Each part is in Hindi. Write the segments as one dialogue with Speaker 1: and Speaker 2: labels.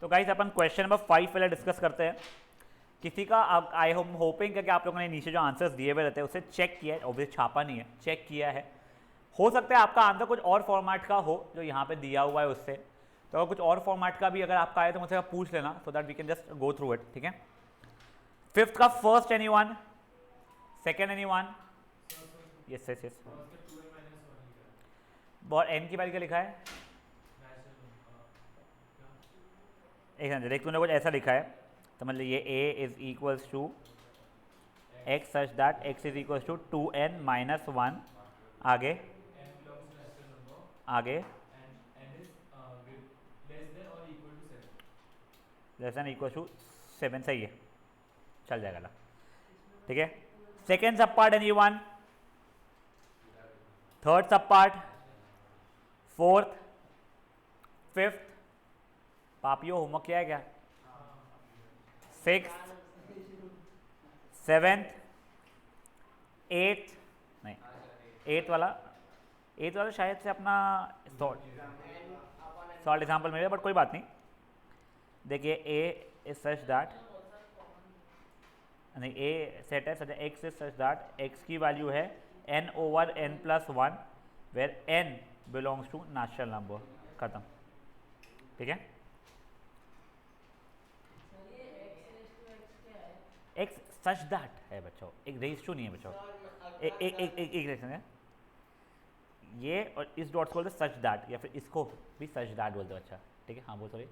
Speaker 1: तो गाइस अपन क्वेश्चन नंबर 5 पहले डिस्कस करते हैं। किसी का आई होम होपिंग कि आप लोगों ने नीचे जो आंसर्स दिए हुए रहते हैं उसे चेक किया है, ऑब्वियस छापा नहीं है, चेक किया है। हो सकता है आपका आंसर कुछ और फॉर्मेट का हो जो यहाँ पे दिया हुआ है उससे, तो अगर कुछ और फॉर्मेट का भी अगर आपका आए तो मुझसे आप पूछ लेना, so that we can just go through it. ठीक है, फिफ्थ का first anyone, second anyone? Yes yes yes. और एन की वैल्यू क्या लिखा है? एक सेकंड, देख तूने कुछ ऐसा लिखा है तो मतलब ये a is equals to x such that x is equals to 2n minus 1, आगे आगे लेस देन इक्वल टू 7, सही है, चल जाएगा ना। ठीक है, सेकेंड सब पार्ट एनी वन, थर्ड सब पार्ट, फोर्थ, फिफ्थ, पापियो होमवर्क किया है क्या? सिक्स्थ, सेवेंथ, एट्थ, नहीं एट्थ वाला शायद से अपना सॉल्ट एग्जाम्पल मिलेगा, बट कोई बात नहीं। देखिए ए इज सच दैट, नहीं ए सेट है such x is such that x की वैल्यू है n over n plus 1 where n belongs to natural number, खत्म। ठीक है, एक्स सच दैट है बच्चों, एक रेशियो नहीं है बच्चों, एक रेशियो है ये, और इस डॉट्स को बोलते सच दैट, या फिर इसको भी सच दैट बोलते हो। अच्छा ठीक है, हाँ बोल सॉरी।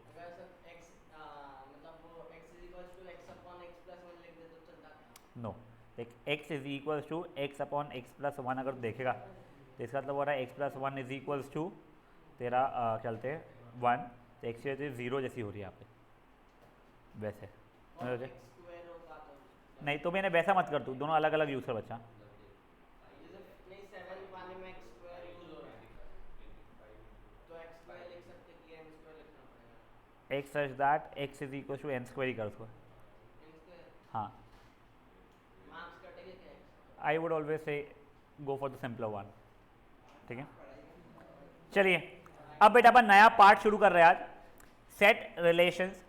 Speaker 1: नो, देख x is equals to x upon x plus 1 अगर देखेगा तो इसका मतलब हो रहा है x plus 1 is equals to तेरा चलते हैं 1, तो एक्स की वजह जीरो जैसी हो रही है यहाँ पे वैसे, नहीं तो मैंने वैसा मत कर, तू दोनों अलग अलग यूज कर बच्चा। X such that x is equal to n square ही कर उसको। हाँ, I would always say go for the simpler one. ठीक है, चलिए अब बेटा अपन नया पार्ट शुरू कर रहे हैं आज, सेट रिलेशंस।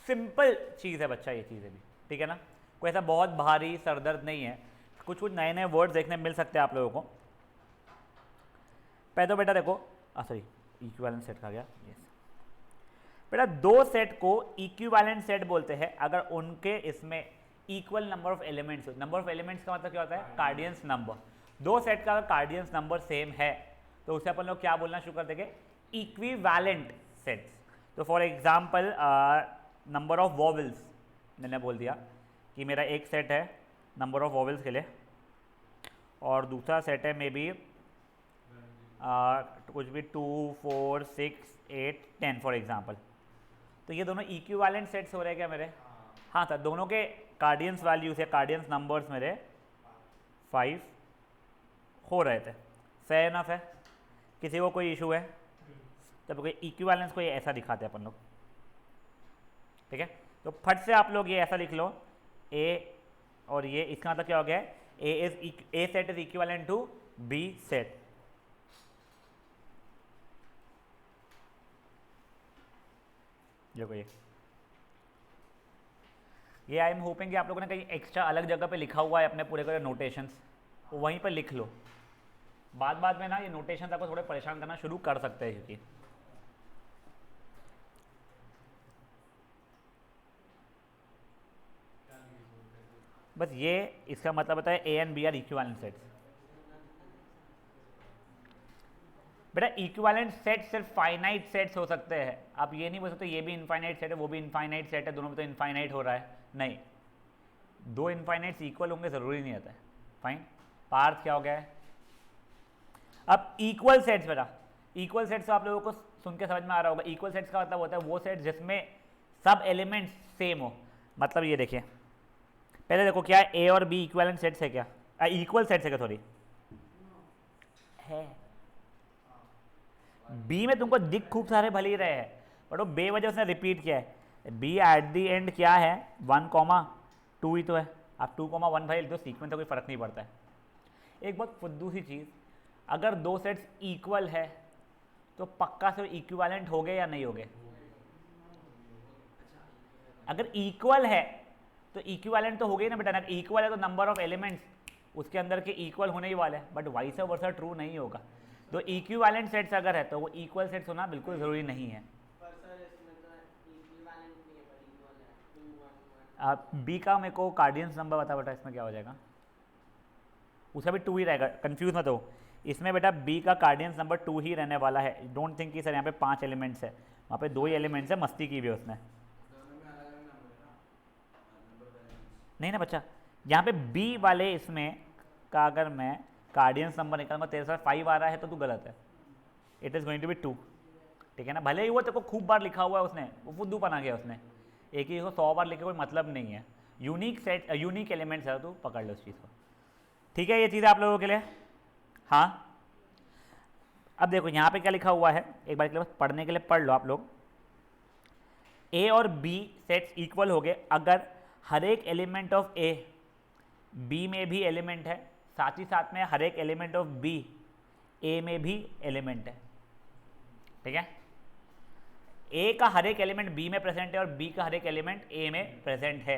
Speaker 1: सिंपल चीज़ है बच्चा ये चीज़ें भी, ठीक है ना, कोई ऐसा बहुत भारी सरदर्द नहीं है, कुछ कुछ नए नए वर्ड्स देखने मिल सकते हैं आप लोगों को। पहले तो बेटा देखो, सॉरी इक्विवेलेंट सेट का गया, यस बेटा, दो सेट को इक्विवेलेंट सेट बोलते हैं अगर उनके इसमें इक्वल नंबर ऑफ एलिमेंट्स हो। नंबर ऑफ एलिमेंट्स का मतलब क्या होता है? कार्डियंस नंबर। दो सेट का अगर कार्डियंस नंबर सेम है तो उसे अपन लोग क्या बोलना शुरू कर देंगे? Equivalent sets. तो for example number of vowels, मैंने बोल दिया कि मेरा एक सेट है नंबर ऑफ वॉवल्स के लिए और दूसरा सेट है मे बी कुछ भी 2 4 6 8 10 फॉर एग्जांपल। तो ये दोनों इक्विवेलेंट सेट्स हो रहे हैं क्या मेरे? हाँ सर, दोनों के कार्डियंस वैल्यूज या कार्डियंस नंबर्स मेरे 5 हो रहे थे। फेयर इनफ है? किसी को कोई इशू है? तब कोई इक्विवेलेंस को ये ऐसा दिखाते हैं अपन लोग। ठीक है, तो फट से आप लोग ये ऐसा लिख लो, ए और ये, इसका मतलब क्या हो गया? A set is equivalent to B set. देखो ये आई एम होपिंग कि आप लोगों ने कहीं एक्स्ट्रा अलग जगह पे लिखा हुआ है अपने पूरे पूरे नोटेशंस, वहीं पर लिख लो। बाद में ना ये नोटेशन आपको थोड़े परेशान करना शुरू कर सकते हैं, क्योंकि बस ये इसका मतलब होता है A and B are equivalent sets. बेटा इक्विवेलेंट सेट सिर्फ फाइनाइट सेट्स हो सकते हैं, आप ये नहीं बोल सकते ये भी इनफाइनाइट सेट है वो भी इनफाइनाइट सेट है, दोनों में तो इनफाइनाइट हो रहा है। नहीं, दो इनफाइनाइट्स इक्वल होंगे जरूरी नहीं होता है। फाइन, पार्थ क्या हो गया है? अब इक्वल सेट्स, बेटा इक्वल सेट्स तो आप लोगों को सुन के समझ में आ रहा होगा। इक्वल सेट्स का मतलब होता है वो सेट जिसमें सब एलिमेंट्स सेम हो। मतलब ये देखिए, पहले देखो क्या है, ए और बी इक्विवेलेंट सेट्स है क्या? इक्वल सेट्स है क्या? सॉरी है। बी में तुमको दिख खूब सारे भले ही रहे हैं, बट वो बेवजह उसने रिपीट किया है। बी एट दी एंड क्या है? 1,2 ही तो है। आप 2,1 भाई तो सीक्वेंस का कोई फर्क नहीं पड़ता है। एक बहुत फुद्दू सी चीज़, अगर दो सेट्स इक्वल है तो पक्का से इक्विवेलेंट हो गए या नहीं हो गए? अगर इक्वल है तो इक्विवेलेंट तो हो गई ना बेटा, अगर इक्वल है तो नंबर ऑफ एलिमेंट्स उसके अंदर के इक्वल होने ही वाले हैं, बट वाइस वर्सा ट्रू नहीं होगा। तो इक्विवेलेंट सेट्स अगर है तो वो इक्वल सेट्स होना बिल्कुल ज़रूरी नहीं है। बी का मेरे को कार्डियंस नंबर बता बेटा, इसमें क्या हो जाएगा? उसका भी 2 ही रहेगा, कंफ्यूज मत हो। इसमें बेटा बी का कार्डियंस नंबर 2 ही रहने वाला है। डोंट थिंक कि सर यहाँ पे 5 एलिमेंट्स है, वहाँ पे 2 ही एलिमेंट्स है, मस्ती की भी है उसने। नहीं ना बच्चा, यहाँ पे बी वाले इसमें का अगर मैं कार्डियंस नंबर निकालूंगा, तेरे साथ 5 आ रहा है तो तू गलत है। It is going to be 2, ठीक है ना। भले ही वो तेरे को खूब बार लिखा हुआ है उसने, वो फुद्दू बना गया उसने, एक ही को 100 बार लिखे कोई मतलब नहीं है। यूनिक सेट, यूनिक एलिमेंट्स है, तो पकड़ लो उस चीज़ को, ठीक है। ये चीज़ आप लोगों के लिए, हाँ। अब देखो यहाँ पे क्या लिखा हुआ है, एक बार के लिए बस पढ़ने के लिए पढ़ लो आप लोग। ए और बी सेट्स इक्वल हो गए अगर हर एक एलिमेंट ऑफ ए बी में भी एलिमेंट है, साथ ही साथ में हर एक एलिमेंट ऑफ बी ए में भी एलिमेंट है, ठीक है। ए का हर एक एलिमेंट बी में प्रेजेंट है और बी का हर एक एलिमेंट ए में प्रेजेंट है,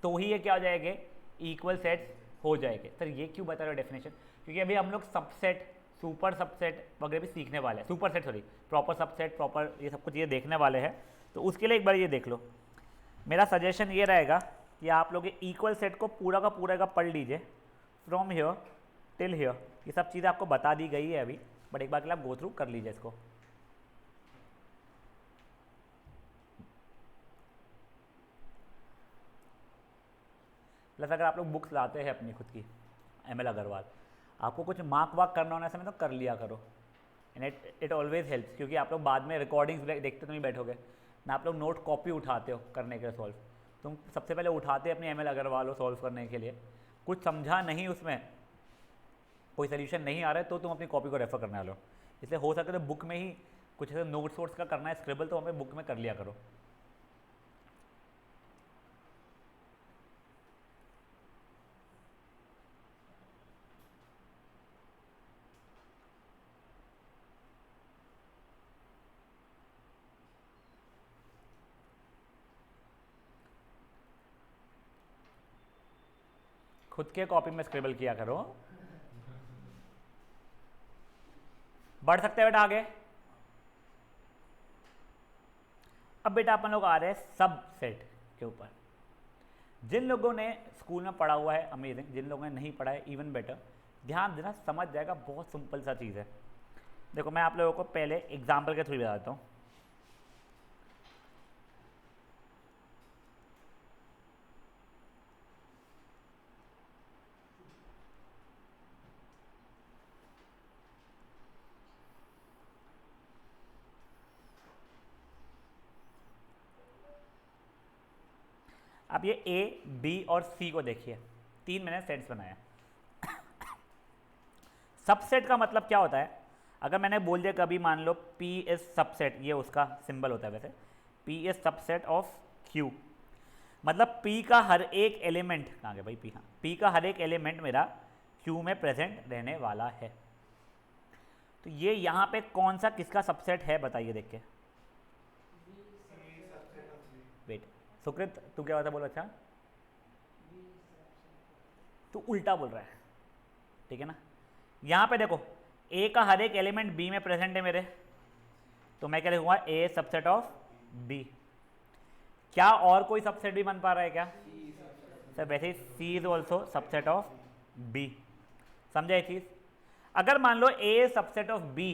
Speaker 1: तो ही ये क्या हो जाएंगे, इक्वल सेट्स हो जाएंगे। सर ये क्यों बता रहे हो डेफिनेशन? क्योंकि अभी हम लोग सबसेट, सुपर सबसेट वगैरह भी सीखने वाले हैं, super set sorry, proper subset, proper ये सब कुछ ये देखने वाले हैं। तो उसके लिए एक बार ये देख लो। मेरा सजेशन ये रहेगा कि आप लोग इक्वल सेट को पूरा का पढ़ लीजिए, फ्रॉम हियर टिल हियर। ये सब चीज़ें आपको बता दी गई है अभी, बट एक बार के लिए आप गो थ्रू कर लीजिए इसको। प्लस अगर आप लोग बुक्स लाते हैं अपनी खुद की, एमएल अग्रवाल, आपको कुछ मार्क वार्क करना होने समय तो कर लिया करो, एंड इट ऑलवेज हेल्प्स। क्योंकि आप लोग बाद में रिकॉर्डिंग्स देखते तो नहीं बैठोगे ना, आप लोग नोट कॉपी उठाते हो करने के लिए सॉल्व। तुम सबसे पहले उठाते अपनी एमएल अग्रवाल हो सॉल्व करने के लिए, कुछ समझा नहीं उसमें, कोई सोल्यूशन नहीं आ रहा है, तो तुम अपनी कॉपी को रेफर करने वाले हो। इसलिए हो सके तो बुक में ही कुछ ऐसे नोट्स वोट्स का करना है स्क्रिबल, तो हमें बुक में कर लिया करो। खुद के कॉपी में स्क्रिबल किया करो। बढ़ सकते हैं बेटा आगे। अब बेटा अपन लोग आ रहे हैं सब सेट के ऊपर। जिन लोगों ने स्कूल में पढ़ा हुआ है अमेजिंग, जिन लोगों ने नहीं पढ़ा है इवन बेटर, ध्यान देना, समझ जाएगा, बहुत सिंपल सा चीज़ है। देखो मैं आप लोगों को पहले एग्जाम्पल के थ्रू बताता हूँ। अब ये ए बी और सी को देखिए, 3 मैंने सेट्स बनाया। सबसेट का मतलब क्या होता है? अगर मैंने बोल दिया कभी, मान लो P इज सबसेट, ये उसका सिंबल होता है वैसे, P is subset of Q, मतलब P का हर एक एलिमेंट, कहाँ गया भाई P, हाँ, P का हर एक एलिमेंट मेरा Q में प्रेजेंट रहने वाला है। तो ये यहाँ पे कौन सा किसका सबसेट है बताइए देख के। वेट सुकृत, तू क्या होता बोलो? अच्छा तू उल्टा बोल रहा है, ठीक है ना। यहाँ पे देखो ए का हर एक एलिमेंट बी में प्रेजेंट है मेरे, तो मैं क्या लिखूंगा, ए सबसेट ऑफ बी। क्या और कोई सबसेट भी बन पा रहा है क्या? सर वैसे ही C is also subset of B, समझा ये चीज? अगर मान लो ए सबसेट ऑफ बी,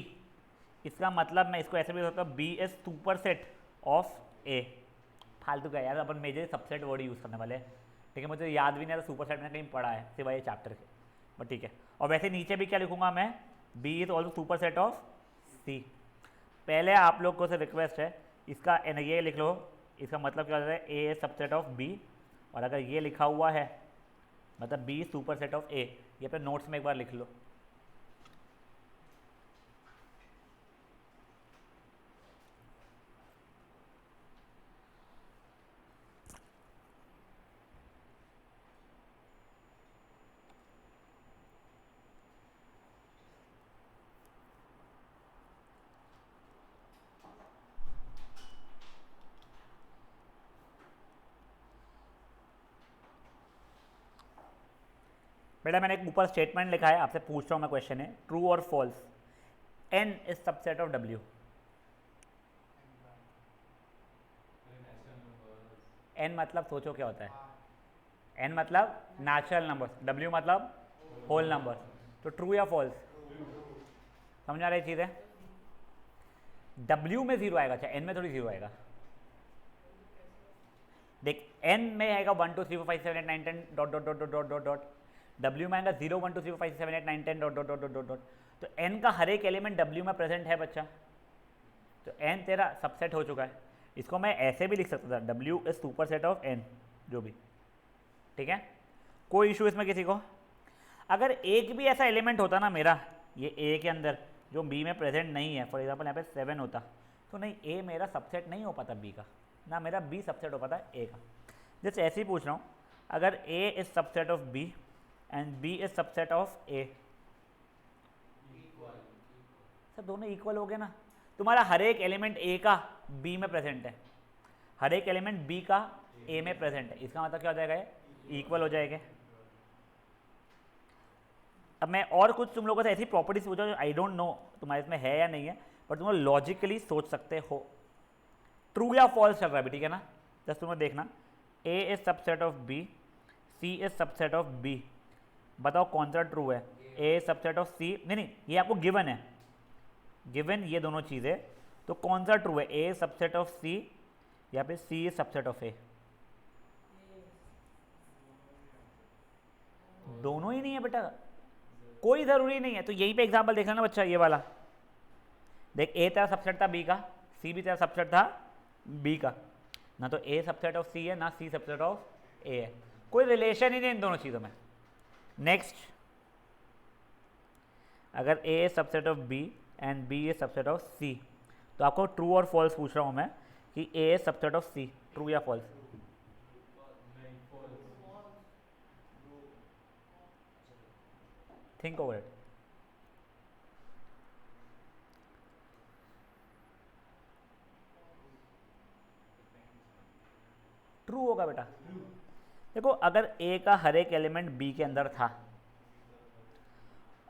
Speaker 1: इसका मतलब मैं इसको ऐसे भी होता हूँ, B is super set of A. फालतू का यार, अपन मेजर सबसेट वर्ड यूज़ करने वाले हैं, ठीक है। मुझे याद भी नहीं आता सुपर सेट मैंने कहीं पढ़ा है सिवाय ये चैप्टर के, बट ठीक है। और वैसे नीचे भी क्या लिखूंगा मैं, B is also super set of C. पहले आप लोग को से रिक्वेस्ट है, इसका ये लिख लो, इसका मतलब क्या होता है, A is subset of B, और अगर ये लिखा हुआ है मतलब बी सुपर सेट ऑफ ए, ये पे नोट्स में एक बार लिख लो। बेटा मैंने एक ऊपर स्टेटमेंट लिखा है, आपसे पूछ रहा हूँ मैं, क्वेश्चन है ट्रू और false, N is subset of W. N मतलब सोचो क्या होता है, एन मतलब नेचुरल नंबर्स, डब्ल्यू मतलब होल नंबर्स, तो ट्रू या फॉल्स, समझ आ रही चीज़ है? डब्ल्यू में जीरो आएगा, अच्छा एन में थोड़ी जीरो आएगा। देख एन में आएगा 1 2 3 4 5 6 7 8 9 10 dot dot dot dot dot dot dot, W में आएगा 0 1 2 3 4 5 6 7 8 9 10 dot dot dot dot dot dot. तो एन का हर एक एलिमेंट डब्ल्यू में प्रेजेंट है बच्चा, तो एन तेरा सबसेट हो चुका है। इसको मैं ऐसे भी लिख सकता था, W is super set of N, जो भी, ठीक है, कोई इशू इसमें किसी को? अगर एक भी ऐसा एलिमेंट होता ना मेरा ये ए के अंदर जो बी में प्रेजेंट नहीं है, फॉर एग्जांपल यहाँ पे 7 होता, तो नहीं ए मेरा सबसेट नहीं हो पाता बी का, ना मेरा बी सबसेट हो पाता ए का। जैसे ऐसे ही पूछ रहा हूँ, अगर A is subset of B and B is subset of A, sir दोनों इक्वल हो गए ना, तुम्हारा हर एक एलिमेंट ए का बी में प्रेजेंट है, हर एक एलिमेंट बी का ए में प्रेजेंट है, इसका मतलब क्या हो जाएगा, ये इक्वल हो जाएगा। अब मैं और कुछ तुम लोगों से ऐसी प्रॉपर्टीज पूछा जो आई डोंट नो तुम्हारे इसमें है या नहीं है, पर तुम लोग लॉजिकली सोच सकते हो। ट्रू या फॉल्स चल रहा है, ठीक है ना? जस्ट तुम्हें देखना, A is subset of B, C is subset of B, बताओ कौन सा ट्रू है? A is subset of C, नहीं ये आपको गिवन है, गिवन ये दोनों चीज़ें, तो कौन सा ट्रू है? ए इज सबसेट ऑफ सी या फिर सी इज सबसेट ऑफ ए? दोनों ही नहीं है बेटा, कोई ज़रूरी नहीं है। तो यहीं पे एग्जांपल देख लेना बच्चा, ये वाला देख, ए तेरा सबसेट था बी का, सी भी तेरा सबसेट था बी का, ना तो ए सबसेट ऑफ सी है ना सी सबसेट ऑफ ए है, कोई रिलेशन ही नहीं इन दोनों चीज़ों में। नेक्स्ट, अगर A is subset of B and B is subset of C, तो आपको ट्रू और फॉल्स पूछ रहा हूँ मैं कि A is subset of C, true या false? Think over it. True होगा बेटा। देखो अगर ए का हर एक एलिमेंट बी के अंदर था,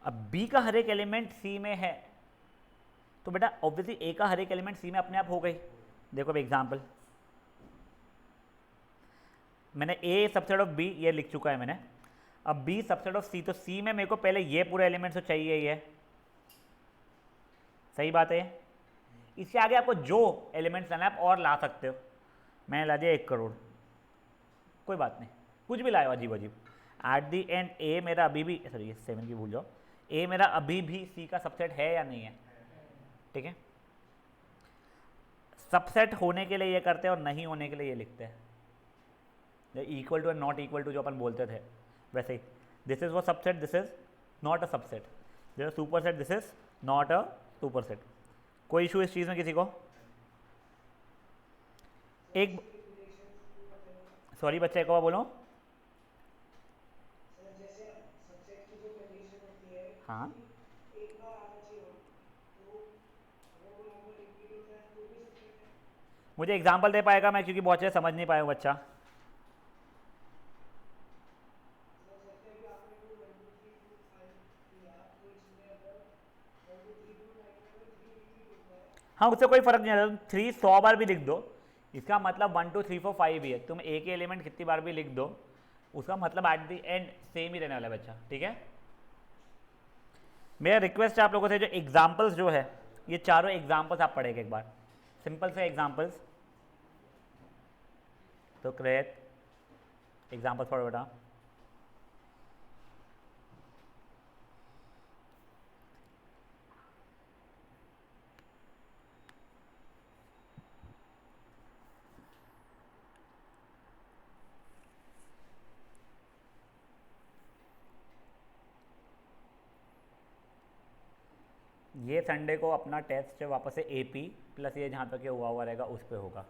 Speaker 1: अब बी का हर एक एलिमेंट सी में है, तो बेटा ऑब्वियसली ए का हर एक एलिमेंट सी में अपने आप हो गई। देखो अब एग्जांपल, मैंने ए सबसेट ऑफ बी ये लिख चुका है मैंने, अब बी सबसेट ऑफ सी, तो सी में मेरे को पहले ये पूरे एलिमेंट्स तो चाहिए ही है, सही बात है। इससे आगे आपको जो एलिमेंट्स लाना है आप और ला सकते हो, मैंने ला दिया 1 करोड़, कोई बात नहीं, कुछ भी लाए अजीब अजीब। एट दी एंड ए मेरा अभी भी, सॉरी ये 7 की भूल जाओ, ए मेरा अभी भी सी का सबसेट है या नहीं है, ठीक है। सबसेट होने के लिए ये करते हैं और नहीं होने के लिए ये लिखते हैं, equal to and not equal to जो अपन बोलते थे वैसे ही। दिस इज वो subset, this is not a subset, this is super set, this is not a super set. कोई इशू इस चीज़ में किसी को? एक सॉरी बच्चा एक और बोलो। हाँ मुझे एग्जांपल दे पाएगा मैं, क्योंकि बहुत अच्छे समझ नहीं पाया बच्चा। हाँ उससे कोई फर्क नहीं आता, 3 100 बार भी लिख दो, इसका मतलब 1 2 3 4 5 ही है, तुम एक ही एलिमेंट कितनी बार भी लिख दो, उसका मतलब एट द एंड सेम ही रहने वाला है बच्चा, ठीक है। मेरा रिक्वेस्ट है आप लोगों से, जो एग्जाम्पल्स जो है ये चारों एग्जाम्पल्स आप पढ़ेंगे एक बार, सिंपल से एग्जाम्पल्स, तो क्रिएट एग्जाम्पल्स पढ़ो बेटा। ये संडे को अपना टेस्ट वापस से एपी प्लस ये जहाँ तक हुआ रहेगा उस पर होगा।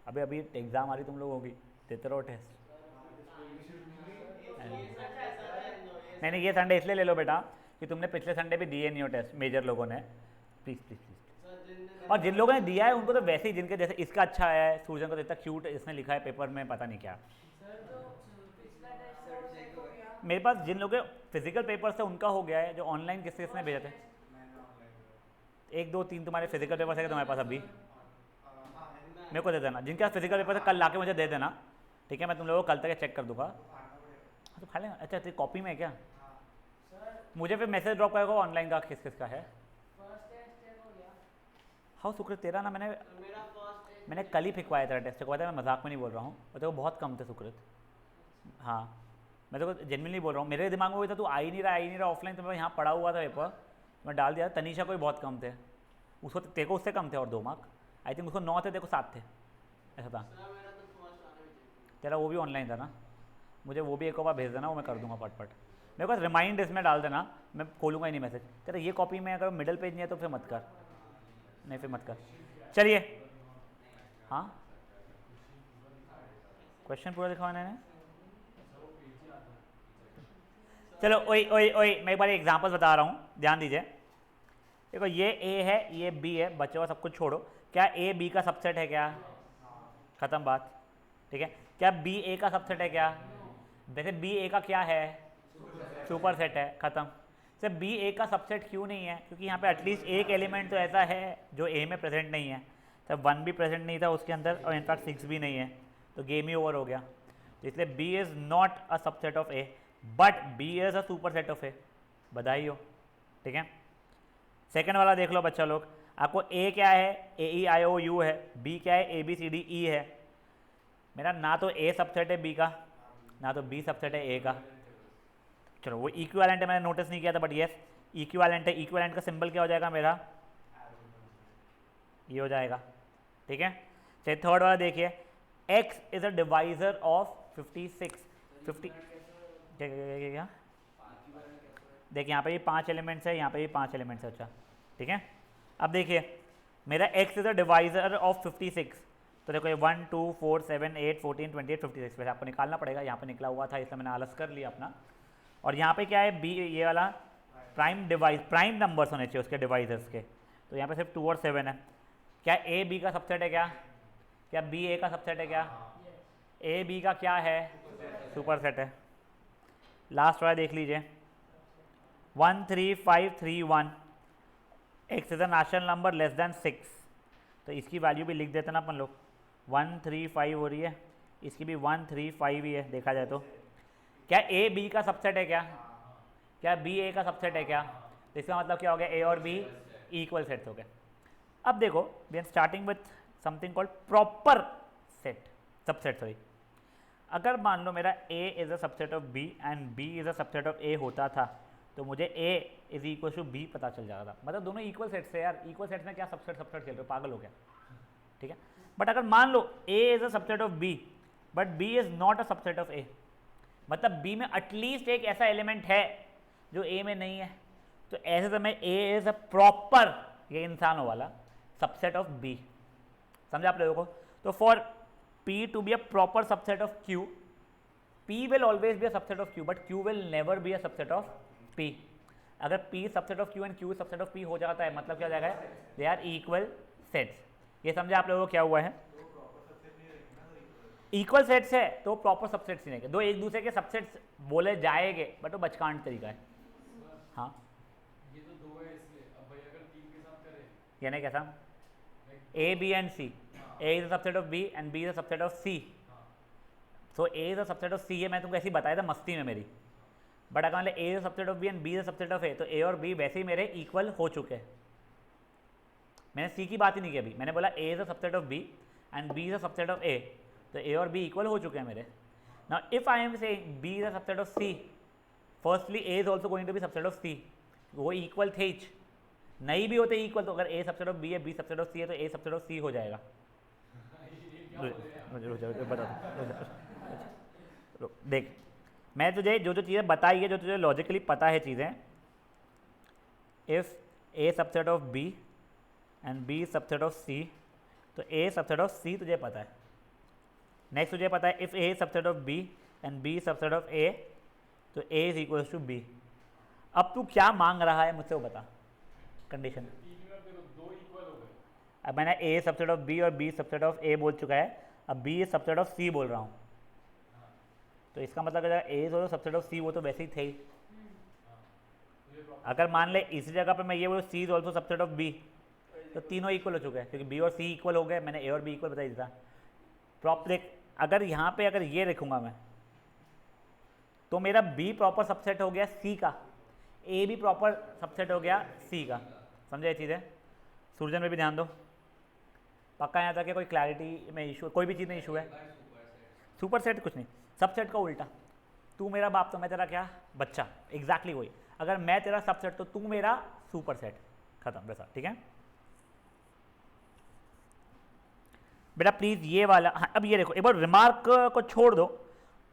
Speaker 1: अभी अभी एग्ज़ाम आ रही तुम लोगों की, देते रहो टेस्ट। नहीं ये संडे इसलिए ले लो बेटा कि तुमने पिछले संडे भी दिए नहीं हो टेस्ट, मेजर लोगों ने, प्लीज़ प्लीज़ प्लीज़। और जिन लोगों ने दिया है उनको तो वैसे ही, जिनके जैसे इसका अच्छा आया है, सूजन को तो इतना क्यूट इसने लिखा है पेपर में, पता नहीं क्या। मेरे पास जिन लोगों के फिजिकल पेपर्स थे उनका हो गया है, जो ऑनलाइन किसने भेजे थे? 1 2 3 तुम्हारे फिजिकल पेपर्स है तुम्हारे पास अभी? मेरे को दे देना, जिनके पास फिजिकल पेपर है कल लाके मुझे दे देना, ठीक है? मैं तुम लोगों को कल तक चेक कर दूंगा। तो खा लेना। अच्छा तेरी कॉपी में है क्या? मुझे फिर मैसेज ड्रॉप करेगा ऑनलाइन का किस किस का है। हाँ सुकृत तेरा ना मैंने कल ही फिकवाया तेरा टेस्ट को, मैं मजाक में नहीं बोल रहा हूँ, और तेरे को बहुत कम थे सुकृत। हाँ मैं तो जेन्युइनली बोल रहा हूँ, मेरे दिमाग में वही था तू आ ही नहीं रहा ऑफलाइन, तो मैं यहाँ पढ़ा हुआ था पेपर, मैं डाल दिया। तनीषा को भी बहुत कम थे, उसको तेरे को उससे कम थे और 2 मार्क आई थिंक, उसको 9 थे, तेरे को 7 थे, ऐसा था। तेरा वो भी ऑनलाइन था ना? मुझे वो भी एक बार भेज देना, वो मैं कर दूंगा फटफट। मेरे पास रिमाइंड इसमें डाल देना, मैं खोलूंगा ही नहीं मैसेज। तेरा ये कॉपी में अगर मिडिल पेज नहीं है तो फिर मत कर, नहीं फिर मत कर। चलिए हाँ क्वेश्चन पूरा दिखाना है। चलो ओए ओए ओए मैं एक बार एग्जांपल बता रहा हूँ, ध्यान दीजिए। देखो ये ए है, ये बी है, बच्चे हुआ सब कुछ छोड़ो। क्या ए बी का सबसेट है क्या? खत्म बात, ठीक है? क्या बी ए का सबसेट है क्या? वैसे बी ए का क्या है? सुपर सेट है, खत्म। सर बी ए का सबसेट क्यों नहीं है? क्योंकि यहाँ पे एटलीस्ट एक एलिमेंट तो ऐसा है जो ए में प्रेजेंट नहीं है। सर 1 भी प्रेजेंट नहीं था उसके अंदर, और इनफैक्ट 6 भी नहीं है, तो गेम ही ओवर हो गया। तो इसलिए B is not a subset of A, but B is a super set of A. बधाई हो, ठीक है? सेकेंड वाला देख लो बच्चा लोग, आपको ए क्या है? ए ई आई ओ यू है। बी क्या है? A B C D E है। मेरा ना तो ए सबसेट है बी का, ना तो बी सबसेट है ए का। चलो वो इक्विवेलेंट है, मैंने नोटिस नहीं किया था, बट यस इक्विवेलेंट है। इक्विवेलेंट का सिंबल क्या हो जाएगा मेरा? ये हो जाएगा, ठीक है? चलिए थर्ड वाला देखिए, x is a divisor of 56 50 क्या? देखिए यहाँ पे ये 5 एलिमेंट्स है, यहाँ पे ये 5 एलिमेंट्स है। अच्छा ठीक है, अब देखिए मेरा x is a divisor of 56, तो देखो ये 1 2 4 7 8 14 28 56, वैसे आपको निकालना पड़ेगा, यहाँ पे निकला हुआ था इसलिए मैंने आलस कर लिया अपना। और यहाँ पे क्या है? बी, ये वाला प्राइम नंबर्स होने चाहिए उसके डिवाइजर्स के, तो यहाँ पे सिर्फ 2 और 7 है। क्या ए बी का सबसेट है क्या? क्या बी ए का सबसेट है क्या? ए बी का क्या है? सुपर सेट है। लास्ट वाला देख लीजिए, 1 3 5 3 1, x is a natural number less than 6, तो इसकी वैल्यू भी लिख देते ना अपन लोग। 1 3 5 हो रही है, इसकी भी 1 3 5 ही है देखा जाए तो। क्या ए बी का सबसेट है क्या? क्या बी ए का सबसेट है क्या? तो इसका मतलब क्या हो गया? ए और बी इक्वल सेट्स हो गए। अब देखो we are starting with something called proper set, subset sorry. अगर मान लो मेरा A is a subset of B and B is a subset of A होता था, तो मुझे A is equal to B पता चल जाता था। मतलब दोनों इक्वल सेट्स है यार, इक्वल सेट्स में क्या सबसेट सबसेट खेल रहे हो, पागल हो गया, ठीक है? बट अगर मान लो A is a subset of B but B is not a subset of A, मतलब बी में एटलीस्ट एक ऐसा एलिमेंट है जो ए में नहीं है, तो ऐसे समय ए इज अ प्रॉपर, ये इंसानों वाला सबसेट ऑफ बी। समझा आप लोगों को? तो for P to be a proper subset of Q, P will always be a subset of Q but Q will never be a subset of P. अगर P subset of Q and Q subset of P हो जाता है, मतलब क्या हो जाएगा? They are equal sets. ये समझा आप लोगों को क्या हुआ है? इक्वल सेट्स है तो प्रॉपर सबसेट्स ही नहीं, दो एक दूसरे के सबसेट्स बोले जाएंगे बट वो बचकांड तरीका है। हाँ
Speaker 2: ये तो 2 है इसलिए, अब भाई अगर 3 के साथ करें,
Speaker 1: यानी कैसा? A B and C, A is a subset of B and B is a subset of C, so A is a subset of C. ये मैं तुमको ऐसे ही बताया था मस्ती में मेरी, बट अगर मान A is a subset of B and B is a subset of A, तो ए और बी वैसे ही मेरे इक्वल हो चुके हैं। मैंने सी की बात ही नहीं की अभी, मैंने बोला A is a subset of B and B is a subset of A, तो ए और बी इक्वल हो चुके हैं मेरे। Now if I am saying B is a subset of C, firstly A is also going to be subset of C, वो इक्वल थे ही, नहीं भी होते इक्वल, तो अगर ए सबसेट ऑफ बी है बी सबसेट ऑफ सी है तो ए सबसेट ऑफ सी हो जाएगा। देख मैं तुझे जो जो चीज़ें बताई है, जो तुझे लॉजिकली पता है चीज़ें, if A subset of B and B subset of C, तो ए सबसेट ऑफ सी तुझे पता है। नेक्स्ट तुझे पता है if A subset of B and B subset of A, तो A is equal to B. अब तू क्या मांग रहा है मुझसे वो बता, कंडीशन। अब मैंने ए सबसेट ऑफ बी और बी सबसेट ऑफ ए बोल चुका है, अब बी सबसेट ऑफ सी बोल रहा हूँ। तो इसका मतलब अगर A is also subset of C, वो तो वैसे ही थे ही।
Speaker 2: तो ये प्रॉपर
Speaker 1: अगर मान ले इसी जगह पे मैं ये बोलूँ C is also subset of B, तो तीनों इक्वल हो चुके हैं, क्योंकि बी और सी इक्वल हो गए, मैंने ए और बी इक्वल बता दिया था। प्रॉपर देख, अगर यहाँ पे अगर ये लिखूंगा मैं, तो मेरा बी प्रॉपर सबसेट हो गया सी का, ए भी प्रॉपर सबसेट हो गया सी का। समझे ये चीज़ें? सूरजन में भी ध्यान दो, पक्का यहाँ तक है? कोई क्लैरिटी में इशू, कोई भी चीज़ में इशू है? सुपर सेट कुछ नहीं, सबसेट का उल्टा। तू मेरा बाप तो मैं तेरा क्या बच्चा, एग्जैक्टली वही। अगर मैं तेरा सबसेट तो तू मेरा सुपर सेट, खत्म वैसा। ठीक है बेटा, प्लीज़ ये वाला, हाँ अब ये देखो, एक बार रिमार्क को छोड़ दो,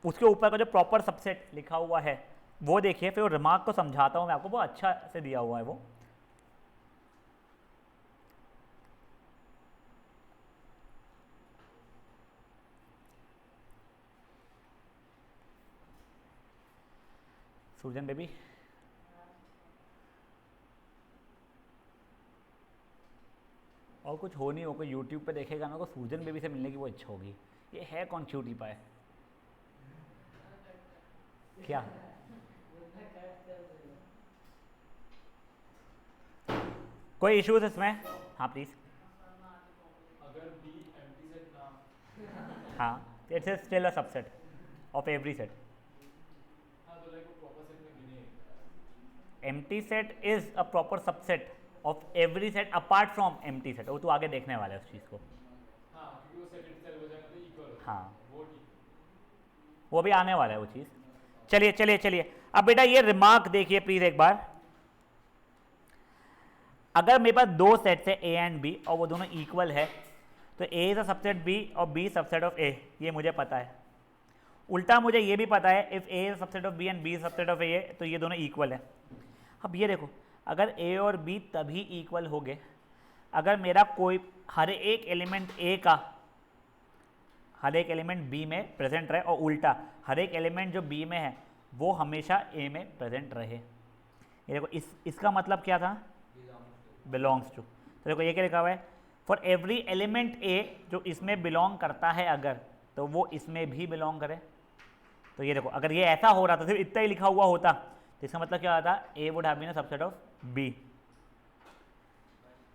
Speaker 1: उसके ऊपर का जो प्रॉपर सबसेट लिखा हुआ है वो देखिए, फिर वो रिमार्क को समझाता हूँ मैं आपको, बहुत अच्छा से दिया हुआ है वो। सूरजन बेबी, और कुछ हो नहीं हो, कोई यूट्यूब पे देखेगा ना, को सूरजन बेबी से मिलने की वो इच्छा होगी। ये है कौन क्यूटी पाए? क्या कोई इश्यूज इसमें? हाँ प्लीज़।
Speaker 2: अगर बी एम्प्टी सेट ना,
Speaker 1: हाँ, it's still a subset of every set.
Speaker 2: हाँ तो लाइक वो प्रॉपर सेट में गिने।
Speaker 1: Empty set is a proper subset of every set apart from empty set. वो तू आगे देखने वाला है उस चीज़ को।
Speaker 2: हाँ क्योंकि वो सेट इटसेल्फ हो जाएगा तो इक्वल हो,
Speaker 1: हाँ,
Speaker 2: वो ठीक है।
Speaker 1: वो भी आने वाला है वो चीज़। चलिए चलिए चलिए, अब बेटा ये रिमार्क देखिए प्लीज़ एक बार। अगर मेरे पास दो सेट्स है ए एंड बी और वो दोनों इक्वल है, तो A is a subset B और बी सबसेट ऑफ ए, ये मुझे पता है। उल्टा मुझे ये भी पता है if A is subset of B and B subset of A, तो ये दोनों इक्वल है। अब ये देखो, अगर ए और बी तभी इक्वल हो गए अगर मेरा कोई हर एक एलिमेंट ए का हर एक एलिमेंट बी में प्रेजेंट रहे, और उल्टा हर एक एलिमेंट जो बी में है वो हमेशा ए में प्रेजेंट रहे। ये देखो, इसका मतलब क्या था? Belongs to. तो देखो ये क्या लिखा हुआ है, फॉर एवरी एलिमेंट ए जो इसमें बिलोंग करता है अगर, तो वो इसमें भी बिलोंग करे। तो ये देखो, अगर ये ऐसा हो रहा था, सिर्फ इतना ही लिखा हुआ होता, तो इसका मतलब क्या होता? A would have been a subset of B.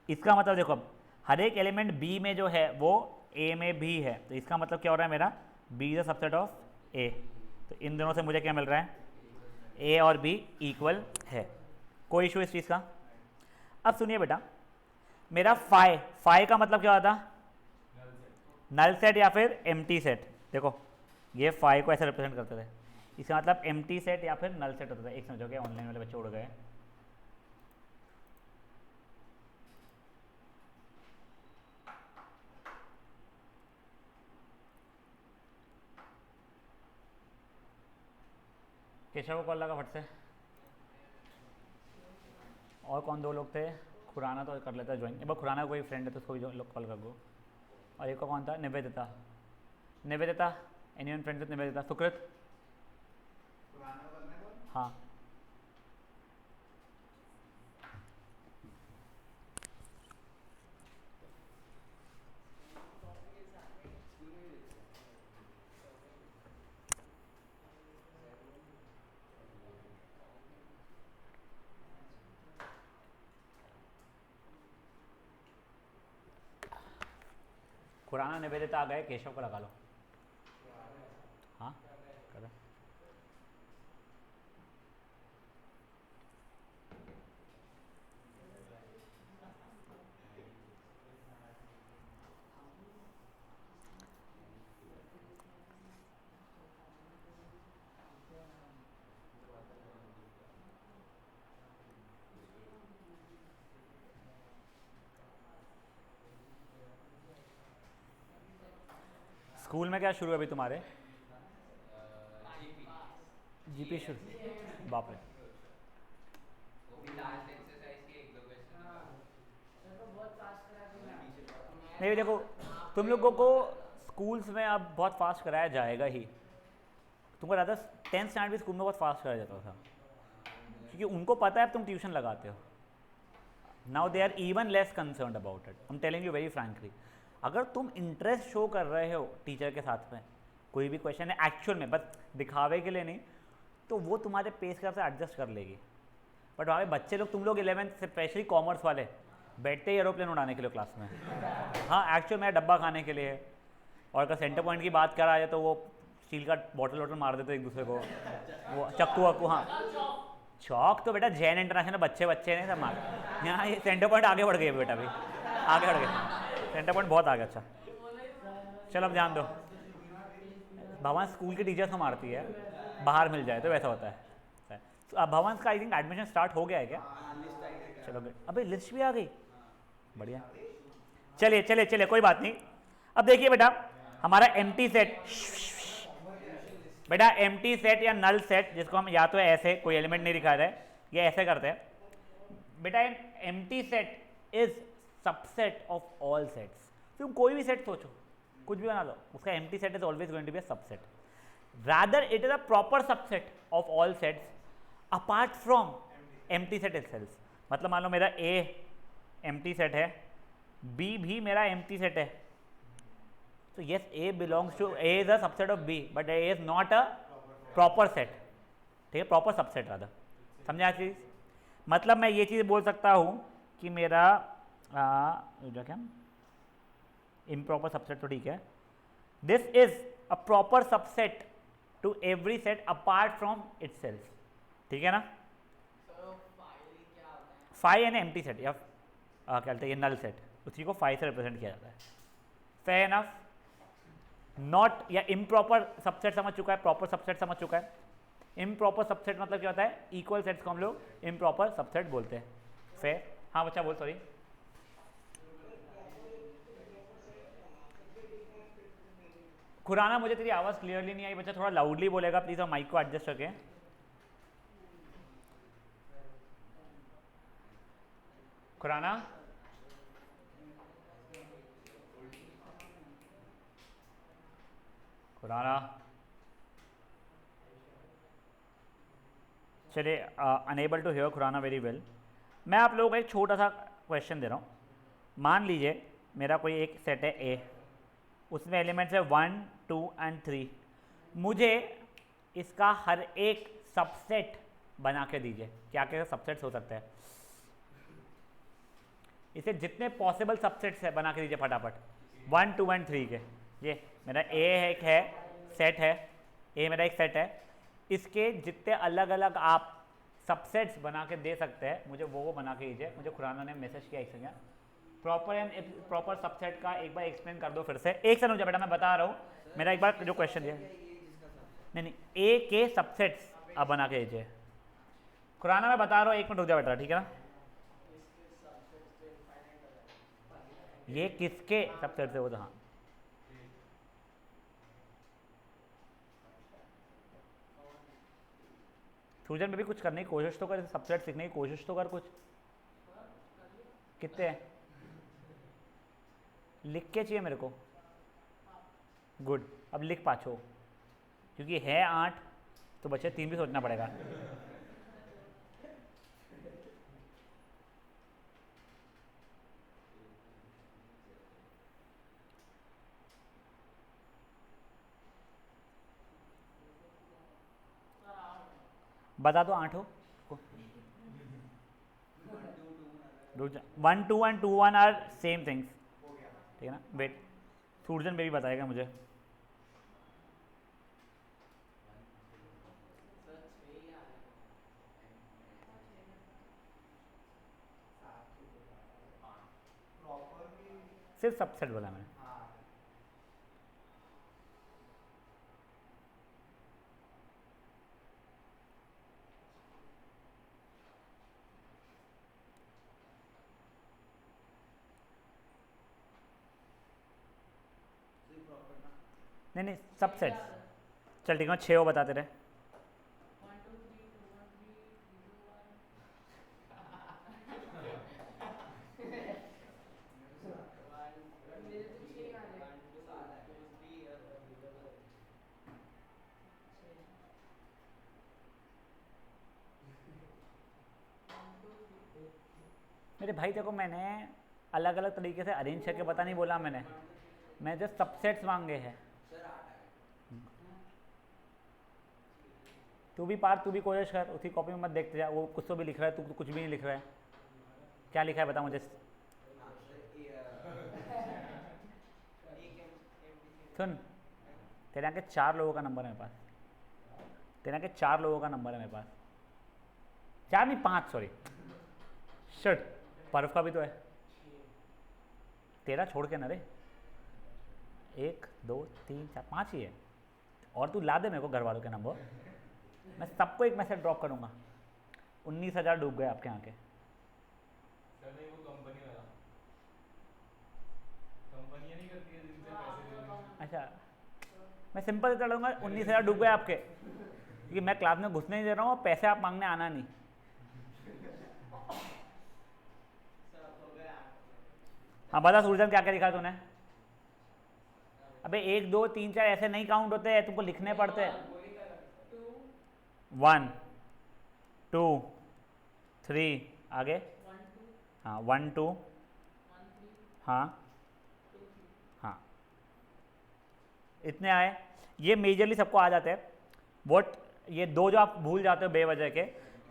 Speaker 1: इसका मतलब देखो, अब हर एक एलिमेंट बी में जो है वो ए में भी है, तो इसका मतलब क्या हो रहा है मेरा? B is a subset of A. तो इन दोनों से मुझे क्या मिल रहा है? ए और बी इक्वल है। कोई इशू इस चीज़ का? अब सुनिए बेटा, मेरा फाई का मतलब क्या होता? नल सेट या फिर एम्प्टी सेट। देखो ये फाई को ऐसे रिप्रेजेंट करते थे, इसका मतलब एम्प्टी सेट या फिर नल सेट होता था। एक समझोगे, ऑनलाइन वाले बच्चे उड़ गए। केशव को कॉल लगा फट से। और कौन दो लोग थे? खुराना तो कर लेता ज्वाइन, एक बार खुराना कोई फ्रेंड है तो उसको भी कॉल कर दो। और एक को कौन था? Nivedita. Nivedita, anyone friend with Nivedita? Sukrit? हाँ, खुराना निवेदिता आ गए, केशव को लगा लो। हाँ कर। स्कूल में क्या शुरू है अभी तुम्हारे? जीपी शुरू? बाप रे। नहीं देखो, तुम लोगों को स्कूल्स में अब बहुत फास्ट कराया जाएगा ही। तुमको रहता 10th स्टैंडर्ड भी स्कूल में बहुत फास्ट कराया जाता था, क्योंकि उनको पता है अब तुम ट्यूशन लगाते हो। Now they are even less concerned about it. I am telling you very frankly, अगर तुम इंटरेस्ट शो कर रहे हो टीचर के साथ में, कोई भी क्वेश्चन है एक्चुअल में, बस दिखावे के लिए नहीं, तो वो तुम्हारे पेस के हिसाब से एडजस्ट कर लेगी। बट वहाँ पे बच्चे लोग, तुम लोग 11th स्पेशली कॉमर्स वाले बैठते ही एरोप्लेन उड़ाने के लिए क्लास में। हाँ एक्चुअल में डब्बा खाने के लिए, और अगर सेंटर पॉइंट की बात करा जाए तो वो स्टील का बॉटल वॉटल मार देते एक दूसरे को, वो चक्कू वक्कू। हाँ चौक तो बेटा जैन इंटरनेशनल बच्चे नहीं सब मार, यहाँ ये सेंटर पॉइंट आगे बढ़ गए बेटा, अभी आगे बढ़ गए, सेंटर पॉइंट बहुत आगे। अच्छा चलो अब ध्यान दो, भवन स्कूल के टीचर्स को मारती है, बाहर मिल जाए तो वैसा होता है। अब भवन का आई थिंक एडमिशन स्टार्ट हो गया है क्या? चलो अबे लिस्ट भी आ गई, बढ़िया। चलिए चलिए चलिए कोई बात नहीं। अब देखिए बेटा हमारा एम्प्टी सेट, बेटा एम्प्टी सेट या नल सेट, जिसको हम या तो ऐसे कोई एलिमेंट नहीं दिखा रहे या ऐसे करते हैं बेटा, empty set is subset of all sets. तुम कोई भी सेट सोचो, कुछ भी बना लो, उसका empty set is always going to be a subset, rather it is a proper subset of all sets apart from empty set itself. मतलब मान लो मेरा ए एम्प्टी सेट है, बी भी मेरा एम्प्टी सेट है, तो yes A belongs to, A is a subset of B, but A is not a proper set, ठीक है, प्रॉपर सबसेट रादर। समझा चीज? मतलब मैं ये चीज़ बोल सकता हूँ कि मेरा जो क्या इम्प्रॉपर सबसेट, तो ठीक है, this is a proper subset to every set apart from itself, ठीक है ना? फाई एन एम्प्टी सेट या क्या कहते हैं ये नल सेट, उसी को फाई से रिप्रेजेंट किया जाता है। Fair enough? नॉट या इम्प्रॉपर सबसेट समझ चुका है, प्रॉपर सबसेट समझ चुका है। इम्प्रॉपर सबसेट मतलब क्या होता है? इक्वल सेट्स को हम लोग इम्प्रॉपर सबसेट बोलते हैं। फेयर? हाँ बच्चा बोल, सॉरी। खुराना मुझे तेरी आवाज़ क्लियरली नहीं आई बच्चा, थोड़ा लाउडली बोलेगा प्लीज़, और माइक को एडजस्ट करके। खुराना खुराना चलिए, unable to hear Khurana very well. मैं आप लोगों को एक छोटा सा क्वेश्चन दे रहा हूँ। मान लीजिए मेरा कोई एक सेट है ए, उसमें एलिमेंट्स है 1 2 एंड 3, मुझे इसका हर एक सबसेट बना के दीजिए। क्या क्या सबसेट्स हो सकते हैं? इसे जितने पॉसिबल सबसेट्स है बना के दीजिए फटाफट, 1 2 एंड 3 के। ये मेरा ए एक है, सेट है, ए मेरा एक सेट है, इसके जितने अलग अलग आप सबसेट्स बना के दे सकते हैं मुझे वो बना के दीजिए। मुझे खुराना ने मैसेज किया, एक second, proper and proper subset का एक बार एक्सप्लेन कर दो फिर से। एक सेकंड मुझे बेटा, मैं बता रहा हूँ, मेरा एक बार जो क्वेश्चन है, नहीं ए के सबसेट्स आप बना के दीजिए। खुराना मैं बता रहा हूँ, एक मिनट रुक जाओ बेटा, ठीक है ना? ये किसके सबसेट से हो? हाँ सूजन में भी कुछ करने की कोशिश तो कर, सबसेट सीखने की कोशिश तो कर कुछ। कितने हैं? लिख के चाहिए मेरे को। गुड, अब लिख पाछो, क्योंकि है 8 तो बच्चे 3 भी सोचना पड़ेगा। बता दो 8 हो। 1 2 एंड 2 1 आर सेम थिंग्स, ठीक है ना? वेट, सूर्जन बेबी बताएगा मुझे। सिर्फ सबसेट बोला मैंने। नहीं सबसेट, चल ठीक है 6 वो बताते रहे। मेरे भाई देखो, मैंने अलग अलग तरीके से अरेंज करके पता नहीं बोला मैंने जो सबसेट्स मांगे हैं। तू भी पार, तू भी कोशिश कर, उसी कॉपी में मत देखते जा, वो कुछ तो भी लिख रहा है, तू कुछ भी नहीं लिख रहा है। क्या लिखा है बता मुझे। सुन, तेरे यहाँ के 4 लोगों का नंबर है मेरे पास, तेरे यहाँ के 4 लोगों का नंबर है मेरे पास, 4 नहीं 5, सॉरी शिट, पर्व का भी तो है, तेरा छोड़ के ना रे, 1 2 3 4 5 ही है, और तू ला दे मेरे को घर वालों के नंबर, मैं सबको एक मैसेज ड्रॉप करूँगा। 19,000 डूब गए आपके यहाँ के।
Speaker 2: सर नहीं, वो कंपनी वाला, कंपनियां नहीं करती है जिनसे पैसे देने।
Speaker 1: अच्छा, मैं सिंपल कर लूँगा, 19,000 डूब गए आपके, क्योंकि मैं क्लास में घुसने नहीं दे रहा हूँ, पैसे आप मांगने आना नहीं। हाँ बता सूरजन, क्या क्या लिखा तूने। अबे 1 2 3 4 ऐसे नहीं काउंट होते हैं, तुमको लिखने पड़ते हैं। 1 2 3 आगे, हाँ 1 2, हाँ हाँ, इतने आए। ये मेजरली सबको आ जाते हैं। वोट ये 2 जो आप भूल जाते हो बेवजह के,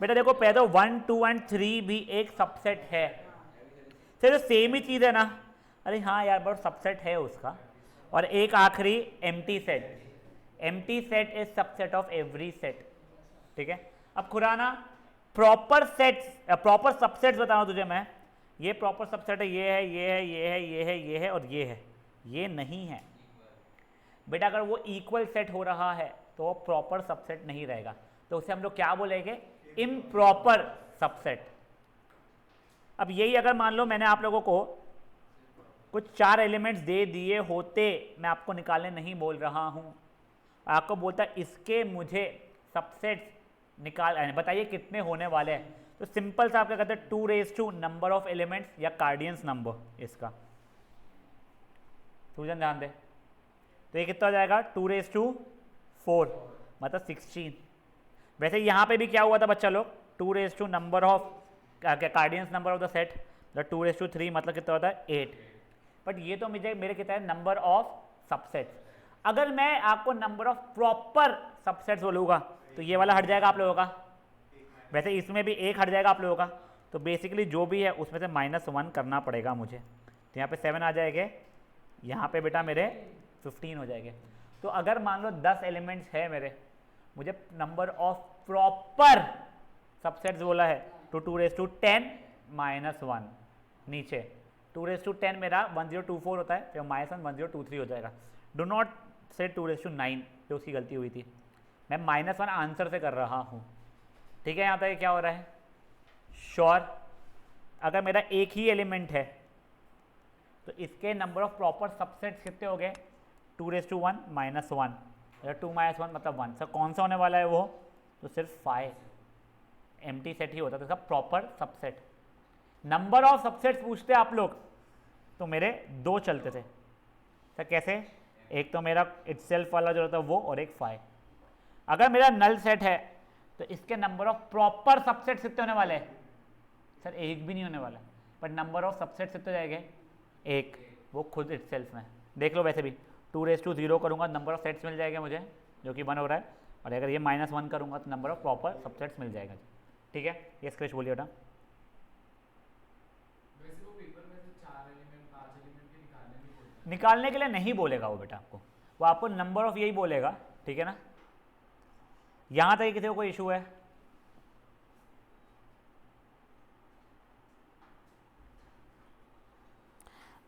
Speaker 1: बेटा देखो पहले तो 1 2 एंड 3 भी एक सबसेट है, फिर सेम ही चीज़ है ना। अरे हाँ यार, बट सबसेट है उसका। और एक आखिरी empty set, empty set is subset of every set, ठीक है। अब Khurana proper sets, proper subsets बता रहा हूँ तुझे मैं, ये प्रॉपर सबसेट है, ये है ये है ये है ये है ये है और ये है, ये नहीं है बेटा। अगर वो इक्वल सेट हो रहा है तो वो प्रॉपर सबसेट नहीं रहेगा, तो उसे हम लोग क्या बोलेंगे, इम्प्रॉपर सबसेट। अब यही अगर मान लो मैंने आप लोगों को कुछ 4 एलिमेंट्स दे दिए होते, मैं आपको निकालने नहीं बोल रहा हूँ, आपको बोलता इसके मुझे सबसेट्स निकाल, बताइए कितने होने वाले हैं, तो सिंपल सा आप क्या कहते हैं, 2 raise to number of elements या कार्डियंस नंबर इसका। सूजन ध्यान दे, तो ये कितना हो जाएगा, 2 रेज़ टू 4 मतलब 16। वैसे यहाँ पे भी क्या हुआ था बच्चा लोग, 2 raise to number of cardinals number of the set, the 2 raise to 3 मतलब कितना होता है 8। बट ये तो मुझे मेरे कितना है, नंबर ऑफ सबसेट्स। अगर मैं आपको नंबर ऑफ प्रॉपर सबसेट्स बोलूँगा तो ये वाला हट जाएगा आप लोगों का, वैसे इसमें भी 1 हट जाएगा आप लोगों का, तो बेसिकली जो भी है उसमें से -1 करना पड़ेगा मुझे। तो यहाँ पे 7 आ जाएंगे, यहाँ पे बेटा मेरे 15 हो जाएंगे। तो अगर मान लो 10 एलिमेंट्स है मेरे, मुझे नंबर ऑफ प्रॉपर सबसेट्स बोला है, तो 2 रेज़ टू 10 -1 नीचे, 2 रेज़ टू 10 मेरा 1024 होता है, फिर -1 1023 हो जाएगा। डो नॉट से 2 रेज़ टू 9, जो उसकी गलती हुई थी, मैं -1 आंसर से कर रहा हूँ, ठीक है। यहाँ तक क्या हो रहा है, श्योर। अगर मेरा एक ही एलिमेंट है तो इसके नंबर ऑफ प्रॉपर सबसेट्स कितने हो गए, 2 रेज़ टू 1 -1 या 2 -1 मतलब 1। सर कौन सा होने वाला है वो, तो सिर्फ 5 एम्प्टी सेट ही होता है, तो इसका proper subset. Number of subsets पूछते आप लोग तो मेरे 2 चलते थे सर, कैसे, एक तो मेरा इटसेल्फ वाला जो होता है वो, और एक 5। अगर मेरा नल सेट है तो इसके नंबर ऑफ प्रॉपर सबसेट्स कितने होने वाले हैं, सर 1 भी नहीं होने वाला, बट नंबर ऑफ सबसेट्स कितने जाएंगे 1, वो खुद इटसेल्फ में। देख लो वैसे भी 2 रेज़ टू 0 करूँगा, नंबर ऑफ सेट्स मिल जाएगा मुझे जो कि 1 हो रहा है, और अगर ये -1 करूँगा तो नंबर ऑफ प्रॉपर सबसेट्स मिल जाएगा, ठीक है। ये स्क्रिप्ट बोलिए बेटा।
Speaker 2: वैसे वो पेपर में से 4 एलिमेंट 5 एलिमेंट के निकालने नहीं बोलता,
Speaker 1: निकालने के लिए नहीं बोलेगा वो बेटा आपको, वो आपको नंबर ऑफ यही बोलेगा, ठीक है ना। यहाँ तक किसी को कोई इशू है,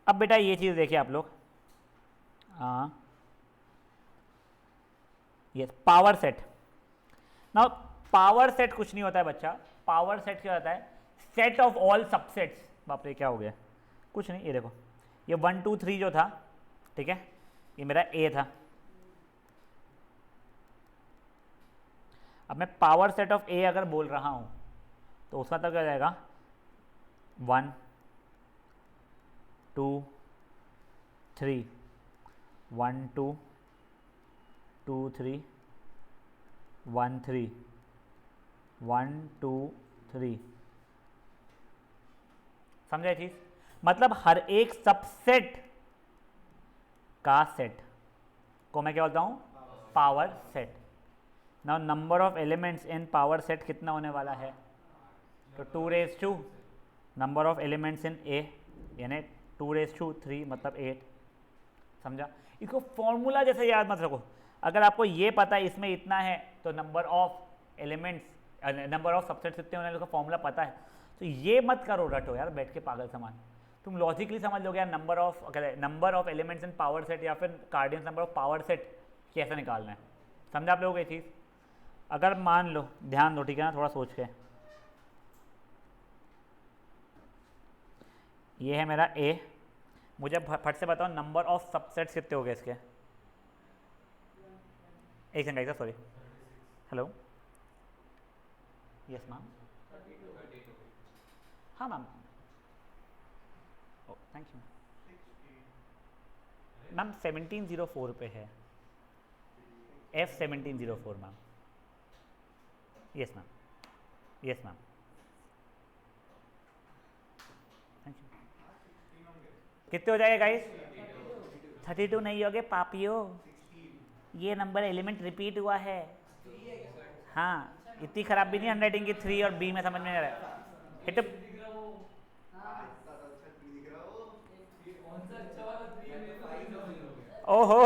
Speaker 1: अब बेटा ये चीज़ देखिए आप लोग, हाँ ये पावर सेट ना, पावर सेट कुछ नहीं होता है बच्चा, पावर सेट क्या होता है, सेट ऑफ ऑल सबसेट्स। बाप रे क्या हो गया, कुछ नहीं, ये देखो ये 1 2 3 जो था, ठीक है, ये मेरा ए था। अब मैं पावर सेट ऑफ ए अगर बोल रहा हूँ तो उसका तो क्या जाएगा, 1 2 3 1 2 2 3 1 3 1 2 3, समझे चीज, मतलब हर एक सबसेट का सेट को मैं क्या बोलता हूं, power set. Now number of elements in power set कितना होने वाला है, तो 2 raise to number of elements in A यानी 2 रेज टू 3 मतलब 8। समझा? इसको फॉर्मूला जैसे याद मत रखो, अगर आपको ये पता है इसमें इतना है तो number of elements number of subsets कितने होने वाले, फॉर्मूला पता है, तो ये मत करो रटो यार बैठ के पागल समान। तुम लॉजिकली समझ लोगे यार number of elements in power set या फिर कार्डियंस नंबर ऑफ पावर सेट कैसे निकालना है। समझा आप लोगों को ये चीज़? अगर मान लो, ध्यान दो ठीक है ना, थोड़ा सोच के, ये है मेरा ए, मुझे फट से बताओ नंबर ऑफ सबसेट्स कितने हो गए इसके। एक second sorry, hello, yes ma'am, हाँ ma'am, oh thank you ma'am. 1704 पे है, F1704 ma'am, yes ma'am, yes ma'am, thank you. कितने हो जाएगा गाइस? 32 नहीं हो गए पापियो, ये नंबर एलिमेंट रिपीट हुआ है। हाँ, इतनी खराब भी नहीं हैंडराइटिंग की 3 और बी में समझ में नहीं आ रहा है। हिट ओहो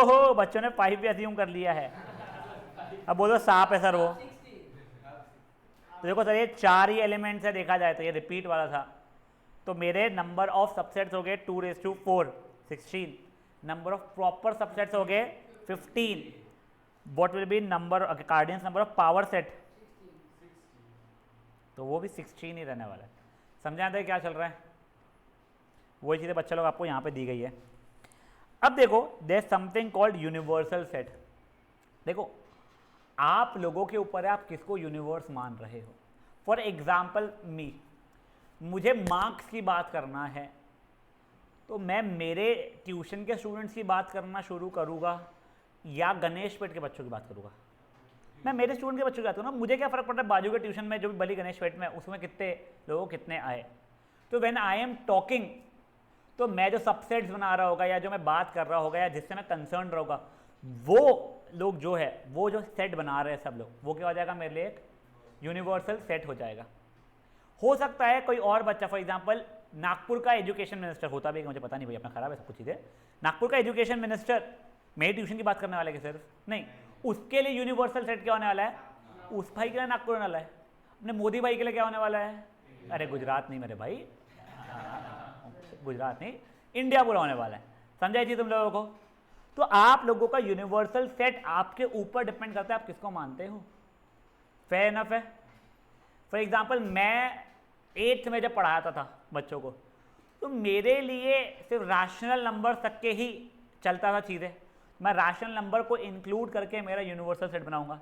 Speaker 1: हो, बच्चों ने 5 भी अज्यूम कर लिया है। अब बोलो सांप है सर वो, तो देखो सर ये 4 ही एलिमेंट्स है, देखा जाए तो ये रिपीट वाला था, तो मेरे नंबर ऑफ सबसेट्स हो गए 2 raise to 4 16, number of proper subsets हो गए 15। What will be number cardinals number of power set, तो वो भी 16 ही रहने वाला है। समझा था क्या चल रहा है? वही चीज़ें बच्चा लोग आपको यहाँ पे दी गई है। अब देखो there something called universal set. देखो आप लोगों के ऊपर है आप किसको यूनिवर्स मान रहे हो। फॉर एग्जाम्पल मी, मुझे मार्क्स की बात करना है तो मैं मेरे ट्यूशन के स्टूडेंट्स की बात करना शुरू करूँगा या गणेश पेट के बच्चों की बात करूँगा? मैं मेरे स्टूडेंट के बच्चों की बात करूँ ना, मुझे क्या फ़र्क पड़ता है बाजू के ट्यूशन में जो भी भली गणेश पेट में उसमें कितने लोग कितने आए। तो व्हेन आई एम टॉकिंग, तो मैं जो सबसेट्स बना रहा होगा या जो मैं बात कर रहा होगा या जिससे मैं कंसर्न रहूँगा, वो लोग जो है वो जो सेट बना रहे हैं सब लोग, वो क्या हो जाएगा मेरे लिए एक यूनिवर्सल सेट हो जाएगा। हो सकता है कोई और बच्चा, फॉर एग्जाम्पल नागपुर का एजुकेशन मिनिस्टर होता भी, मुझे पता नहीं भाई अपना खराब है सब कुछ चीज़ें, नागपुर का एजुकेशन मिनिस्टर मेरी ट्यूशन की बात करने वाले के सिर्फ नहीं, उसके लिए यूनिवर्सल सेट क्या होने वाला है? उस भाई के लिए नागपुर होने वाला है। अपने मोदी भाई के लिए क्या होने वाला है? अरे गुजरात नहीं मेरे भाई, गुजरात नहीं, इंडिया पूरा होने वाला है। समझा जी तुम लोगों को? तो आप लोगों का यूनिवर्सल सेट आपके ऊपर डिपेंड करता है आप किसको मानते हो। फेयर इनफ है? फॉर एग्जाम्पल मैं 8th में जब पढ़ाता था बच्चों को, तो मेरे लिए सिर्फ रैशनल नंबर तक के ही चलता था चीज़ें। मैं रैशनल नंबर को इंक्लूड करके मेरा यूनिवर्सल सेट बनाऊंगा।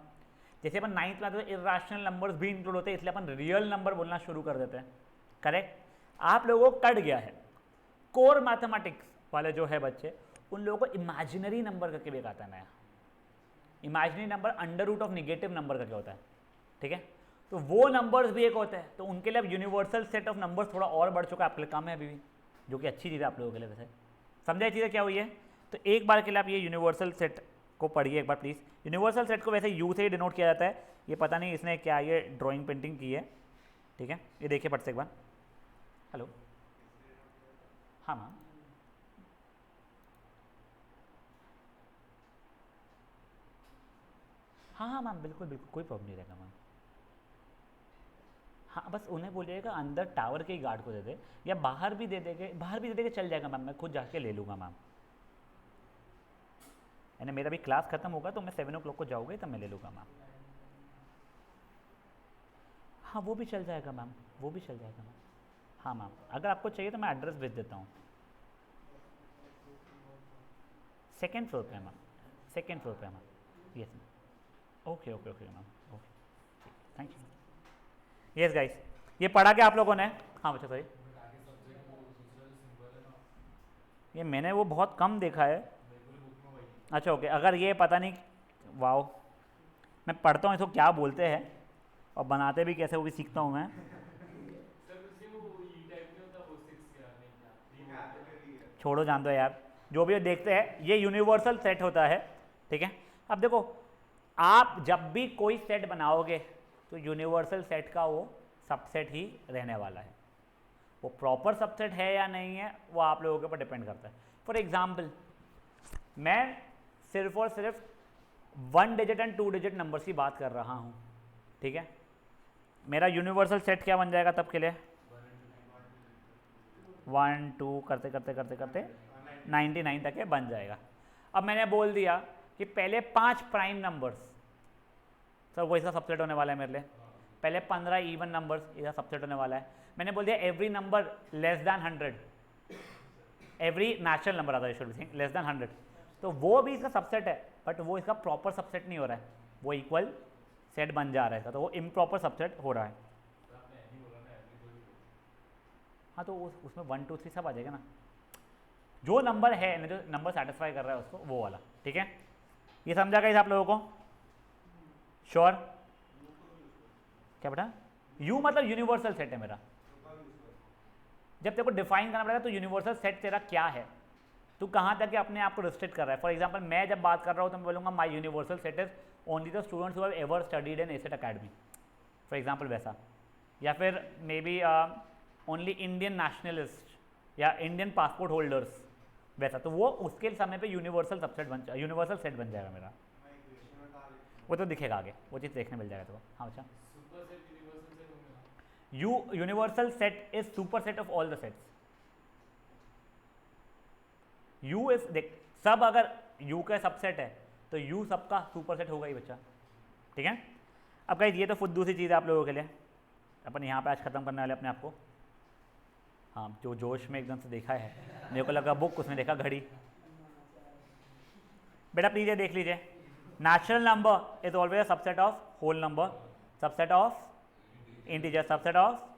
Speaker 1: जैसे अपन 9th में आते तो इर्रेशनल नंबर्स भी इंक्लूड होते हैं, इसलिए अपन रियल नंबर बोलना शुरू कर देते हैं। करेक्ट? आप लोगों को कट गया है। कोर मैथमेटिक्स वाले जो है बच्चे, उन लोगों को इमेजिनरी नंबर करके भी एक आता है नया। Imaginary number under root of negative number करके होता है। ठीक है? तो वो नंबर्स भी एक होते हैं, तो उनके लिए अब यूनिवर्सल सेट ऑफ नंबर्स थोड़ा और बढ़ चुका है, आपके लिए कम है अभी भी, जो कि अच्छी चीज़ है आप लोगों के लिए वैसे। समझा चीज़ें क्या हुई है? तो एक बार के लिए आप ये यूनिवर्सल सेट को पढ़िए एक बार प्लीज़। यूनिवर्सल सेट को वैसे यू से ही डिनोट किया जाता है, ये पता नहीं इसने क्या ये ड्राइंग पेंटिंग की है। ठीक है, ये देखिए फट से एक बार। हेलो, हाँ मैम, हाँ हाँ मैम, बिल्कुल बिल्कुल कोई प्रॉब्लम नहीं रहेगा मैम। हाँ बस उन्हें बोलिएगा अंदर टावर के ही गार्ड को दे दे, या बाहर भी दे देंगे, बाहर भी दे देंगे चल जाएगा मैम, मैं खुद जाके ले लूँगा मैम। यानी मेरा भी क्लास खत्म होगा तो मैं 7 o'clock को जाऊँगा तब मैं ले लूँगा मैम। हाँ वो भी चल जाएगा मैम, वो भी चल जाएगा मैम। हाँ मैम, अगर आपको चाहिए तो मैं एड्रेस भेज देता हूँ। 2nd फ्लोर पे मैम, 2nd फ्लोर पे ma'am. Yes ma'am, okay okay okay ma'am, okay thank you. Yes guys, ये पढ़ा क्या आप लोगों ने? हाँ बच्चा सॉरी, ये मैंने वो बहुत कम देखा है। अच्छा ओके, अगर ये पता नहीं, वाओ, मैं पढ़ता हूँ इसको क्या बोलते हैं और बनाते भी कैसे वो भी सीखता हूँ मैं। छोड़ो जान दो यार, जो भी देखते हैं ये यूनिवर्सल सेट होता है। ठीक है, अब देखो आप जब भी कोई सेट बनाओगे तो यूनिवर्सल सेट का वो सबसेट ही रहने वाला है। वो प्रॉपर सबसेट है या नहीं है वो आप लोगों के ऊपर डिपेंड करता है। फॉर एग्जाम्पल मैं सिर्फ और सिर्फ 1 डिजिट एंड 2 डिजिट नंबर्स की बात कर रहा हूँ, ठीक है। मेरा यूनिवर्सल सेट क्या बन जाएगा तब के लिए, 1 2 करते करते करते करते 99 तक ये बन जाएगा। अब मैंने बोल दिया कि पहले 5 प्राइम नंबर्स, सर वो इसका सबसेट होने वाला है मेरे लिए। पहले 15 इवन नंबर्स इसका सबसेट होने वाला है। मैंने बोल दिया every number less than 100, every natural number आता है should be think less than 100, तो वो भी इसका सबसेट है, बट वो इसका प्रॉपर सबसेट नहीं हो रहा है, वो इक्वल सेट बन जा रहा है, तो वो इम्प्रॉपर सबसेट हो रहा है। हाँ तो उसमें 1 2 3 सब आ जाएगा ना, जो नंबर है जो नंबर सेटिस्फाई कर रहा है उसको, वो वाला, ठीक है। ये समझा गया आप लोगों को? श्योर? क्या बेटा? यू मतलब यूनिवर्सल सेट है मेरा। जब तेरे को डिफाइन करना पड़ेगा तो यूनिवर्सल सेट तेरा क्या है, तू कहाँ तक अपने आप को रिस्ट्रिक्ट कर रहा है। फॉर एग्जाम्पल मैं जब बात कर रहा हूँ तो मैं बोलूँगा my universal set is only the students who have ever studied in asset academy, for example वैसा, या फिर maybe only Indian nationalist या इंडियन पासपोर्ट होल्डर्स वैसा, तो वो उसके समय पे यूनिवर्सल सबसेट यूनिवर्सल सेट बन जाएगा मेरा। वो तो दिखेगा आगे, वो चीज़ देखने मिल जाएगा तो। हाँ अच्छा, universal set is super set of all the sets. You is देख, सब अगर यू का सबसेट है तो यू सबका सुपर सेट होगा ही बच्चा, ठीक है। अब गाइस ये तो फुद्दू सी चीज़ है आप लोगों के लिए, अपन यहाँ पे आज खत्म करने वाले अपने आप को। हाँ जो जोश में एकदम से देखा है, मेरे को लगा बुक, उसने देखा घड़ी। बेटा प्लीज ये देख लीजिए, natural number is always subset of whole number, subset of integer, subset of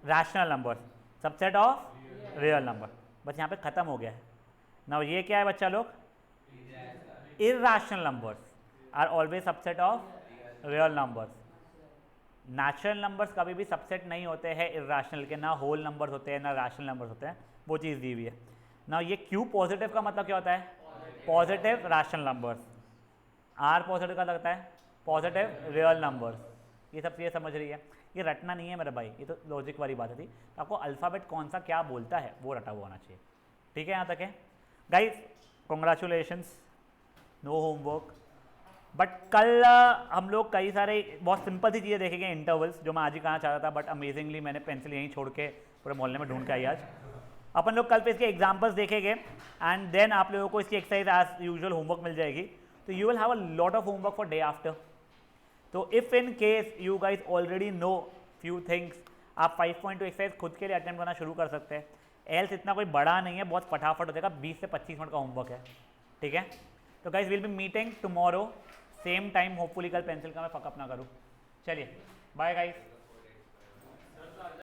Speaker 1: rational number, subset of real number. बस यहाँ पे खत्म हो गया है ना। ये क्या है बच्चा लोग? Irrational numbers are always subset of real numbers. Natural numbers कभी भी सबसेट नहीं होते हैं इरैशनल के, ना होल नंबर्स होते हैं ना रैशनल नंबर्स होते हैं, वो चीज़ दी हुई है ना। ये क्यू पॉजिटिव का मतलब क्या होता है? Positive rational numbers. R positive का लगता है पॉजिटिव रियल नंबर्स। ये सब चीज़ें समझ रही है, ये रटना नहीं है मेरे भाई, ये तो लॉजिक वाली बात थी। तो आपको अल्फ़ाबेट कौन सा क्या बोलता है वो रटा हुआ होना चाहिए, ठीक है। यहाँ तक है guys, congratulations, no homework. But कल हम लोग कई सारे बहुत सिंपल सी चीज़ें देखेंगे, इंटरवल्स, जो मैं आज ही कहना चाहता था, बट अमेजिंगली मैंने पेंसिल यहीं छोड़ के पूरे मोहल्ले में ढूंढ के आई आज। अपन लोग कल पे इसके एग्जाम्पल्स देखेंगे एंड देन आप लोगों को इसकी एक्सरसाइज एज यूजुअल होमवर्क मिल जाएगी। तो you will have a lot of homework for day after. तो if in case you guys already know few things, आप 5.2 एक्सरसाइज खुद के लिए अटेम्प्ट करना शुरू कर सकते हैं। एल्स इतना कोई बड़ा नहीं है, बहुत फटाफट हो जाएगा, 20 से 25 मिनट का होमवर्क है, ठीक है। तो guys will be meeting tomorrow same time, hopefully कल पेंसिल का मैं फकअप ना करूँ। चलिए बाय गाइज।